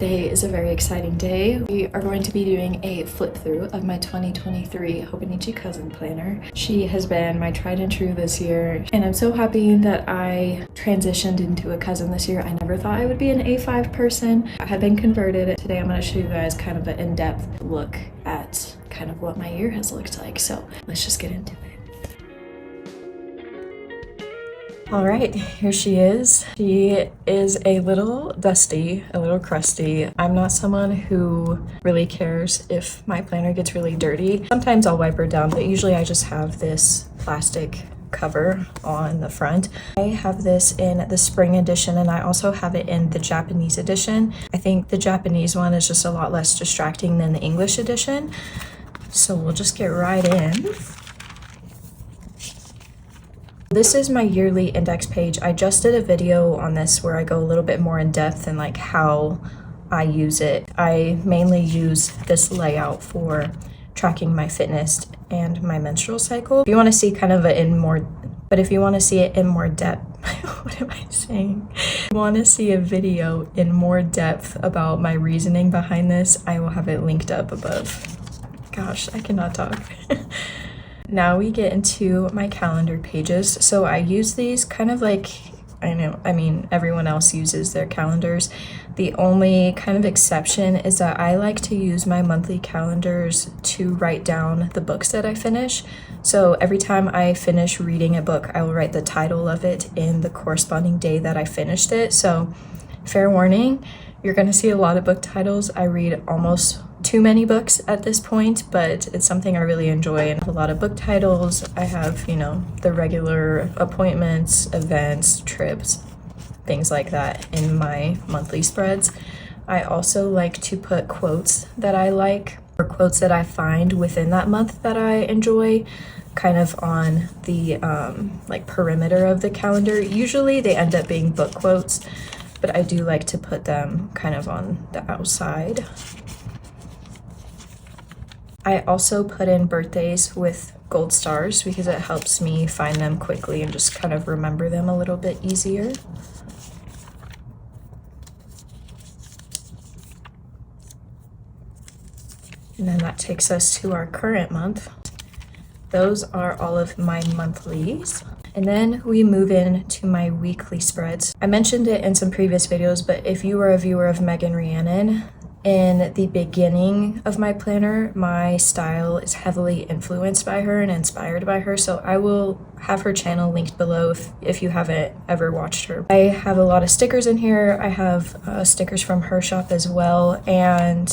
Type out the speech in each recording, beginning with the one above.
Today is a very exciting day. We are going to be doing a flip through of my 2023 Hobonichi cousin planner. She has been my tried and true this year, and I'm so happy that I transitioned into a cousin this year. I never thought I would be an A5 person. I have been converted. Today I'm going to show you guys kind of an in-depth look at kind of what my year has looked like. So let's just get into it. All right, here she is. She is a little dusty, a little crusty. I'm not someone who really cares if my planner gets really dirty. Sometimes I'll wipe her down, but usually I just have this plastic cover on the front. I have this in the spring edition, and I also have it in the Japanese edition. I think the Japanese one is just a lot less distracting than the English edition. So we'll just get right in. This is my yearly index page. I just did a video on this where I go a little bit more in depth and like how I use it. I mainly use this layout for tracking my fitness and my menstrual cycle. If you want to see kind of if you want to see it in more depth, what am I saying? If you want to see a video in more depth about my reasoning behind this, I will have it linked up above. Gosh, I cannot talk. Now we get into my calendar pages. So I use these kind of like, everyone else uses their calendars. The only kind of exception is that I like to use my monthly calendars to write down the books that I finish. So every time I finish reading a book, I will write the title of it in the corresponding day that I finished it. So fair warning, you're going to see a lot of book titles. I read almost too many books at this point, but it's something I really enjoy, and a lot of book titles. I have, the regular appointments, events, trips, things like that in my monthly spreads. I also like to put quotes that I like or quotes that I find within that month that I enjoy kind of on the perimeter of the calendar. Usually they end up being book quotes, but I do like to put them kind of on the outside. I also put in birthdays with gold stars because it helps me find them quickly and just kind of remember them a little bit easier. And then that takes us to our current month. Those are all of my monthlies. And then we move in to my weekly spreads. I mentioned it in some previous videos, but if you are a viewer of Megan Rhiannon, in the beginning of my planner, my style is heavily influenced by her and inspired by her, so I will have her channel linked below if you haven't ever watched her. I have a lot of stickers in here. I have stickers from her shop as well, and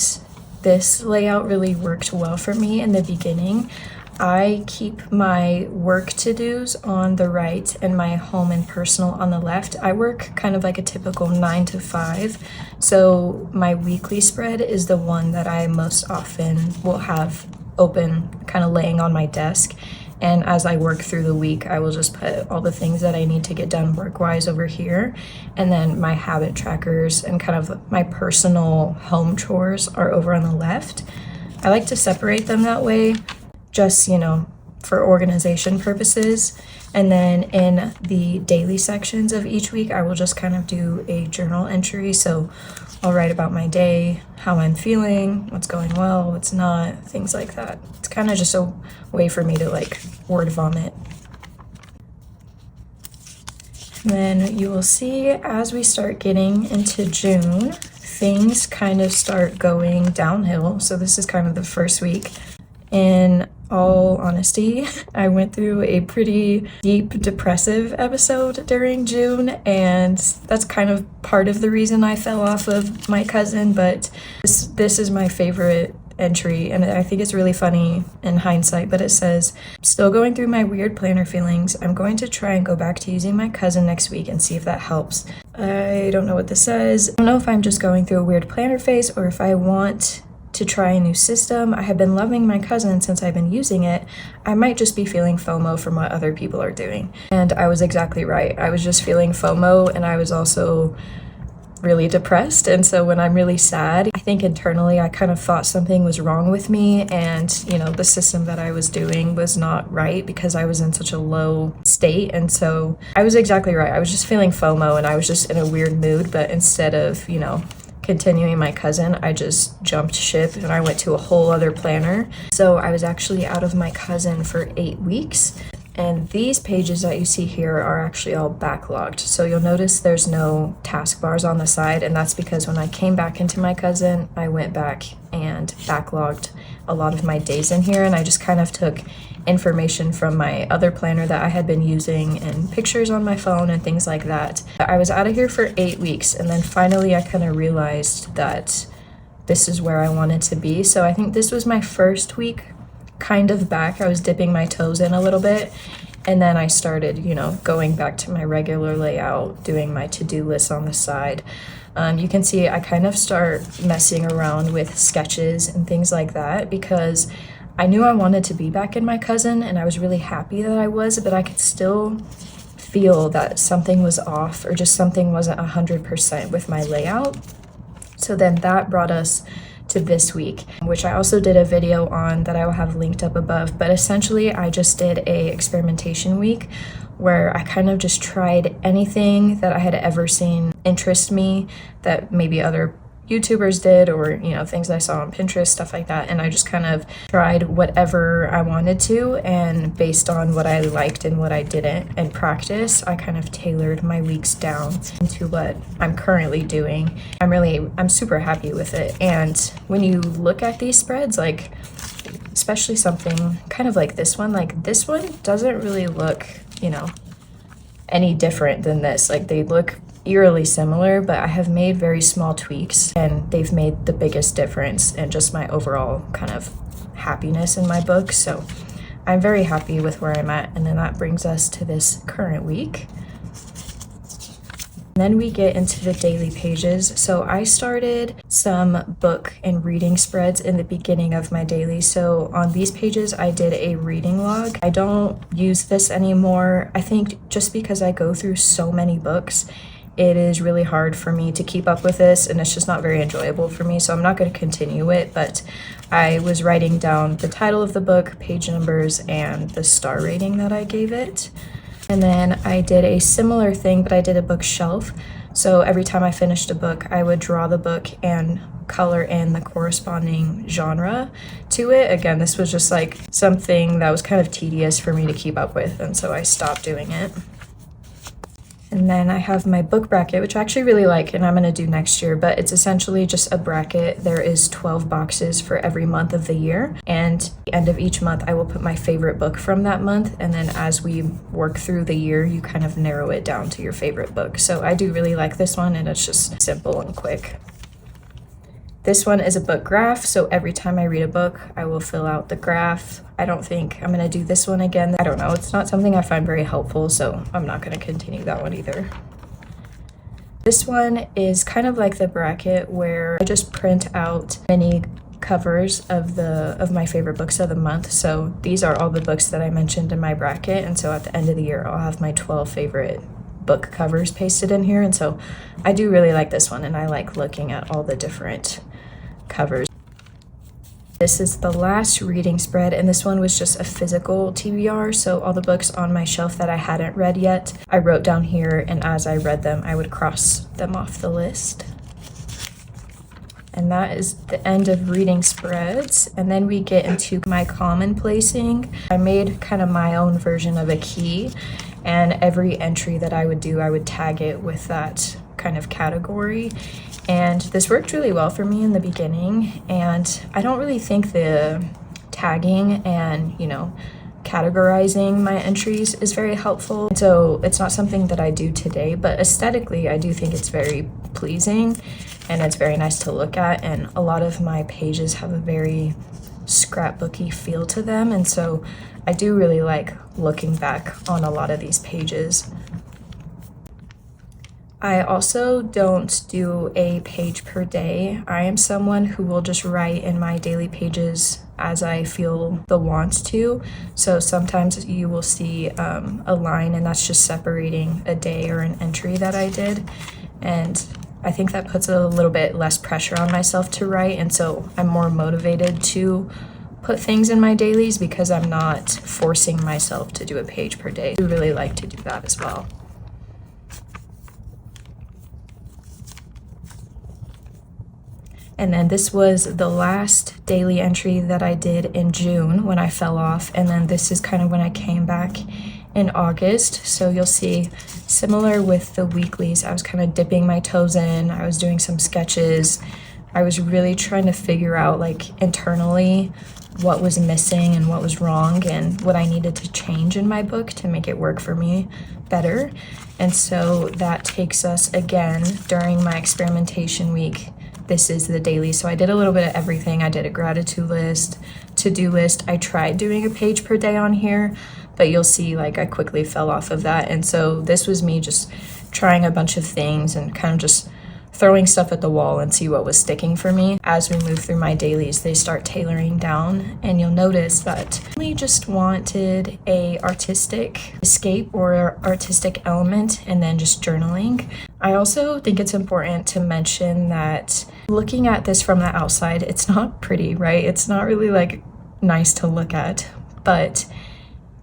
this layout really worked well for me in the beginning. I keep my work to-dos on the right and my home and personal on the left. I work kind of like a typical 9 to 5. So my weekly spread is the one that I most often will have open, kind of laying on my desk. And as I work through the week, I will just put all the things that I need to get done work-wise over here. And then my habit trackers and kind of my personal home chores are over on the left. I like to separate them that way, just, for organization purposes. And then in the daily sections of each week, I will just kind of do a journal entry. So I'll write about my day, how I'm feeling, what's going well, what's not, things like that. It's kind of just a way for me to word vomit. And then you will see as we start getting into June, things kind of start going downhill. So this is kind of the first week. In all honesty, I went through a pretty deep depressive episode during June, and that's kind of part of the reason I fell off of my cousin, but this is my favorite entry, and I think it's really funny in hindsight, but it says, "Still going through my weird planner feelings. I'm going to try and go back to using my cousin next week and see if that helps." I don't know what this says. I don't know if I'm just going through a weird planner phase or if I want to try a new system. I have been loving my cousin since I've been using it. I might just be feeling FOMO from what other people are doing. And I was exactly right. I was just feeling FOMO, and I was also really depressed. And so when I'm really sad, I think internally I kind of thought something was wrong with me, and the system that I was doing was not right because I was in such a low state. And so I was exactly right. I was just feeling FOMO, and I was just in a weird mood. But instead of continuing my cousin, I just jumped ship and I went to a whole other planner. So I was actually out of my cousin for 8 weeks. And these pages that you see here are actually all backlogged. So you'll notice there's no taskbars on the side, and that's because when I came back into my cousin, I went back and backlogged a lot of my days in here, and I just kind of took information from my other planner that I had been using and pictures on my phone and things like that. I was out of here for 8 weeks, and then finally I kind of realized that this is where I wanted to be. So I think this was my first week kind of back. I was dipping my toes in a little bit, and then I started, you know, going back to my regular layout, doing my to-do list on the side. You can see I kind of start messing around with sketches and things like that because I knew I wanted to be back in my cousin, and I was really happy that I was, but I could still feel that something was off or just something wasn't 100% with my layout. So then that brought us to this week, which I also did a video on that I will have linked up above. But essentially I just did a experimentation week where I kind of just tried anything that I had ever seen interest me that maybe other YouTubers did, or, you know, things I saw on Pinterest, stuff like that. And I just kind of tried whatever I wanted to, and based on what I liked and what I didn't and practice, I kind of tailored my weeks down into what I'm currently doing. I'm super happy with it. And when you look at these spreads, like especially something kind of like this one doesn't really look, you know, any different than this. Like, they look eerily similar, but I have made very small tweaks, and they've made the biggest difference in just my overall kind of happiness in my book. So I'm very happy with where I'm at. And then that brings us to this current week. And then we get into the daily pages. So I started some book and reading spreads in the beginning of my daily. So on these pages, I did a reading log. I don't use this anymore. I think just because I go through so many books, it is really hard for me to keep up with this, and it's just not very enjoyable for me, so I'm not going to continue it. But I was writing down the title of the book, page numbers, and the star rating that I gave it. And then I did a similar thing, but I did a bookshelf. So every time I finished a book, I would draw the book and color in the corresponding genre to it. Again, this was just like something that was kind of tedious for me to keep up with, and so I stopped doing it. And then I have my book bracket, which I actually really like, and I'm going to do next year, but it's essentially just a bracket. There is 12 boxes for every month of the year, and at the end of each month, I will put my favorite book from that month, and then as we work through the year, you kind of narrow it down to your favorite book. So I do really like this one, and it's just simple and quick. This one is a book graph, so every time I read a book, I will fill out the graph. I don't think I'm going to do this one again. I don't know, it's not something I find very helpful, so I'm not going to continue that one either. This one is kind of like the bracket where I just print out mini covers of my favorite books of the month. So these are all the books that I mentioned in my bracket, and so at the end of the year, I'll have my 12 favorite book covers pasted in here. And so I do really like this one, and I like looking at all the different covers. This is the last reading spread, and this one was just a physical TBR, so all the books on my shelf that I hadn't read yet, I wrote down here, and as I read them, I would cross them off the list. And that is the end of reading spreads. And then we get into my common placing. I made kind of my own version of a key, and every entry that I would do, I would tag it with that kind of category. And this worked really well for me in the beginning, and I don't really think the tagging and, you know, categorizing my entries is very helpful. So it's not something that I do today, but aesthetically I do think it's very pleasing and it's very nice to look at, and a lot of my pages have a very scrapbooky feel to them, and so I do really like looking back on a lot of these pages. I also don't do a page per day. I am someone who will just write in my daily pages as I feel the want to. So sometimes you will see a line, and that's just separating a day or an entry that I did. And I think that puts a little bit less pressure on myself to write, and so I'm more motivated to put things in my dailies because I'm not forcing myself to do a page per day. I really like to do that as well. And then this was the last daily entry that I did in June when I fell off. And then this is kind of when I came back in August. So you'll see similar with the weeklies. I was kind of dipping my toes in. I was doing some sketches. I was really trying to figure out like internally what was missing and what was wrong and what I needed to change in my book to make it work for me better. And so that takes us again during my experimentation week. This is the daily. So I did a little bit of everything. I did a gratitude list, to-do list. I tried doing a page per day on here, but you'll see like I quickly fell off of that. And so this was me just trying a bunch of things and kind of just throwing stuff at the wall and see what was sticking for me. As we move through my dailies, they start tailoring down, and you'll notice that I really just wanted a artistic escape or artistic element and then just journaling. I also think it's important to mention that looking at this from the outside, it's not pretty, right? It's not really like nice to look at, but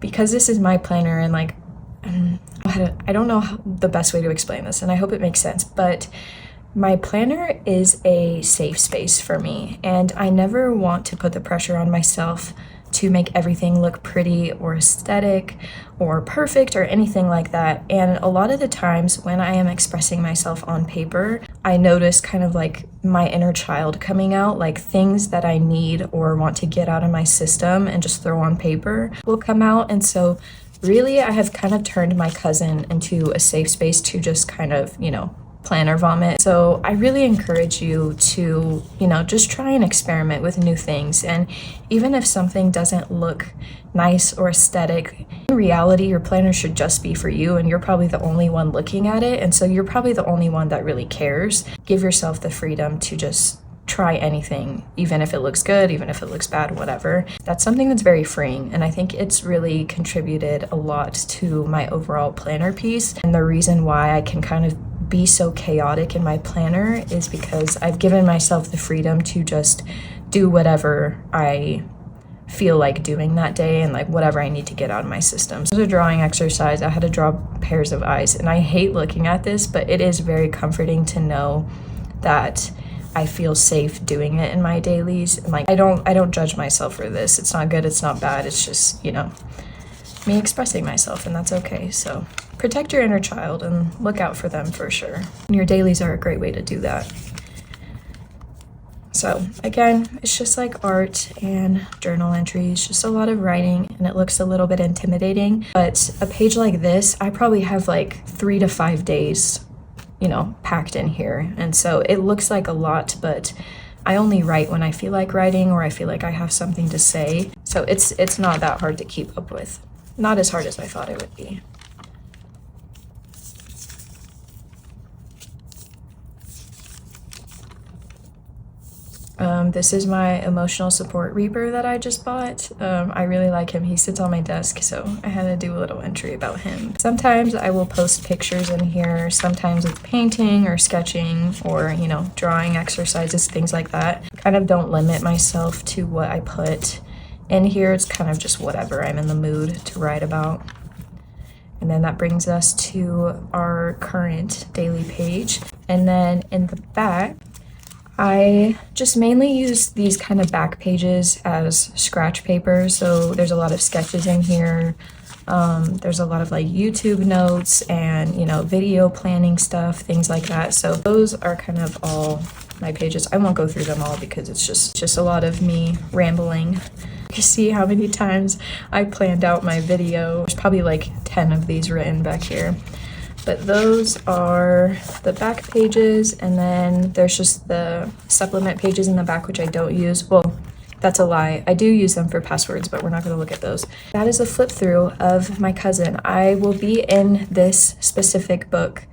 because this is my planner and like, I don't know the best way to explain this, and I hope it makes sense, but my planner is a safe space for me, and I never want to put the pressure on myself to make everything look pretty or aesthetic or perfect or anything like that. And a lot of the times when I am expressing myself on paper, I notice kind of like my inner child coming out, like things that I need or want to get out of my system and just throw on paper will come out. And so really I have kind of turned my cousin into a safe space to just kind of, planner vomit. So I really encourage you to, just try and experiment with new things. And even if something doesn't look nice or aesthetic, in reality, your planner should just be for you, and you're probably the only one looking at it. And so you're probably the only one that really cares. Give yourself the freedom to just try anything, even if it looks good, even if it looks bad, whatever. That's something that's very freeing, and I think it's really contributed a lot to my overall planner piece. And the reason why I can kind of be so chaotic in my planner is because I've given myself the freedom to just do whatever I feel like doing that day and like whatever I need to get out of my system. So it was a drawing exercise. I had to draw pairs of eyes, and I hate looking at this, but it is very comforting to know that I feel safe doing it in my dailies. And like I don't judge myself for this. It's not good, it's not bad. It's just, me expressing myself, and that's okay. So protect your inner child and look out for them for sure. And your dailies are a great way to do that. So again, it's just like art and journal entries, just a lot of writing, and it looks a little bit intimidating. But a page like this, I probably have like 3 to 5 days, packed in here. And so it looks like a lot, but I only write when I feel like writing or I feel like I have something to say. So it's not that hard to keep up with. Not as hard as I thought it would be. This is my emotional support reaper that I just bought. I really like him. He sits on my desk, so I had to do a little entry about him. Sometimes I will post pictures in here. Sometimes it's painting or sketching or, drawing exercises, things like that. I kind of don't limit myself to what I put in here. It's kind of just whatever I'm in the mood to write about. And then that brings us to our current daily page. And then in the back, I just mainly use these kind of back pages as scratch paper. So there's a lot of sketches in here. There's a lot of like YouTube notes and, video planning stuff, things like that. So those are kind of all my pages. I won't go through them all because it's just a lot of me rambling. You see how many times I planned out my video. There's probably like 10 of these written back here. But those are the back pages, and then there's just the supplement pages in the back, which I don't use. Well, that's a lie. I do use them for passwords, but we're not going to look at those. That is a flip through of my cousin. I will be in this specific book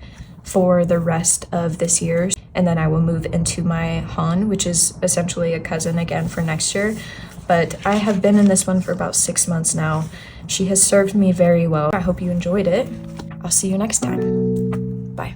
for the rest of this year, and then I will move into my Han, which is essentially a cousin again for next year. But I have been in this one for about 6 months now. She has served me very well. I hope you enjoyed it. I'll see you next time. Bye.